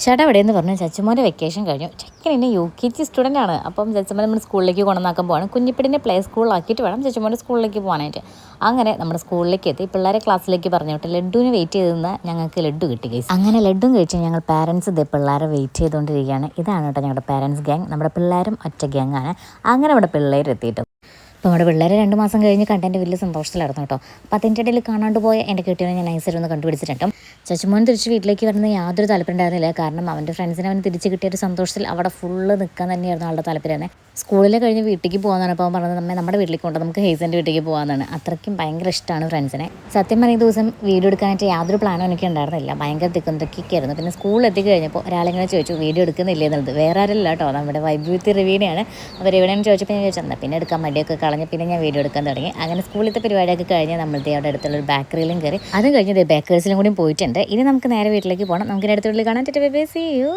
ചേട്ടാ എവിടെയെന്ന് പറഞ്ഞു ചച്ചുമോൻ്റെ വെക്കേഷൻ കഴിഞ്ഞു. ചെക്കൻ ഇനി UKG സ്റ്റുഡൻ്റ് ആണ്. അപ്പം ചച്ചുമോൻ നമ്മൾ സ്കൂളിലേക്ക് കൊണ്ടുവന്നാക്കാൻ പോവാണ്. കുഞ്ഞിപ്പിടിനെ പ്ലേ സ്കൂളിലാക്കിയിട്ട് വേണം ചച്ചുമോൻ്റെ സ്കൂളിലേക്ക് പോകാനായിട്ട്. അങ്ങനെ നമ്മുടെ സ്കൂളിലേക്ക് എത്തി പിള്ളേരെ ക്ലാസ്സിലേക്ക് പറഞ്ഞു വിട്ട് ലഡുവിന് വെയിറ്റ് ചെയ്ത് നിന്ന് ഞങ്ങൾക്ക് ലഡു കിട്ടി ഗൈസ്. അങ്ങനെ ലഡും കഴിച്ച് ഞങ്ങൾ പാരൻസ് ഇതേ പിള്ളേരെ വെയിറ്റ് ചെയ്തുകൊണ്ടിരിക്കുകയാണ്. ഇതാണ് കേട്ടോ ഞങ്ങളുടെ പാരൻസ് ഗ്യാങ്. നമ്മുടെ പിള്ളേരും ഒറ്റ ഗ്യാങ്ങാണ്. അങ്ങനെ നമ്മുടെ പിള്ളേർ എത്തിയിട്ട് അപ്പോൾ നമ്മുടെ പിള്ളേരെ 2 മാസം കഴിഞ്ഞ് കണ്ടതിൻ്റെ വലിയ സന്തോഷത്തിലായിരുന്നു കേട്ടോ. അപ്പോൾ അതിൻ്റെ ഇടയിൽ കാണാണ്ട് പോയ എൻ്റെ കെട്ടിയവനെ ഞാൻ നൈസായിട്ടൊന്ന് കണ്ടുപിടിച്ചിട്ടുണ്ടും ചച്ചുമോൻ തിരിച്ച് വീട്ടിലേക്ക് വരുന്നത് യാതൊരു താല്പര്യം ഉണ്ടായിരുന്നില്ല. കാരണം അവൻ്റെ ഫ്രണ്ട്സിനെ അവൻ തിരിച്ച് കിട്ടിയ ഒരു സന്തോഷത്തിൽ അവിടെ ഫുള്ള് നിൽക്കാൻ തന്നെയായിരുന്നു ആളുടെ താല്പര്യം തന്നെ. സ്കൂളിൽ കഴിഞ്ഞ് വീട്ടിലേക്ക് പോകാനാണ്. അപ്പോൾ അവൻ പറഞ്ഞത് നമ്മുടെ വീട്ടിലേക്ക് കൊണ്ട് നമുക്ക് ഹെയ്സൻ്റെ വീട്ടിലേക്ക് പോകാമെന്നാണ്. അത്രയ്ക്കും ഭയങ്കര ഇഷ്ടമാണ് ഫ്രണ്ട്സിനെ. സത്യം പറഞ്ഞ ദിവസം വീഡിയോ എടുക്കാനായിട്ട് യാതൊരു പ്ലാനും എനിക്ക് ഉണ്ടായിരുന്നില്ല. ഭയങ്കര തിക്കൊന്തൊക്കെയായിരുന്നു. പിന്നെ സ്കൂളിൽ എത്തിക്കഴിഞ്ഞപ്പോൾ ഒരാളിങ്ങനെ ചോദിച്ചു വീഡിയോ എടുക്കുന്നില്ലേ എന്നുള്ളത്. വേറെ ആരല്ല കേട്ടോ, നമ്മുടെ വൈബ് വിത്ത് റിവീനയാണ്. അപ്പോൾ റിവീനെന്ന് ചോദിച്ചപ്പോൾ ഞാൻ ചോദിച്ചത് പിന്നെ എടുക്കാൻ മടിയൊക്കെ കളഞ്ഞ് പിന്നെ ഞാൻ വീഡിയോ എടുക്കാൻ തുടങ്ങി. അങ്ങനെ സ്കൂളിലത്തെ പരിപാടിയൊക്കെ കഴിഞ്ഞ് നമ്മളുടെ അവിടെ അടുത്തുള്ള ഒരു ബേക്കറിയിലും കയറി. അതും കഴിഞ്ഞ് ബേക്കേഴ്സിലും കൂടി പോയിട്ടുണ്ട്. ഇനി നമുക്ക് നേരെ വീട്ടിലേക്ക് പോകണം. നമുക്ക് അടുത്ത വീട്ടിൽ കാണാൻ. See U.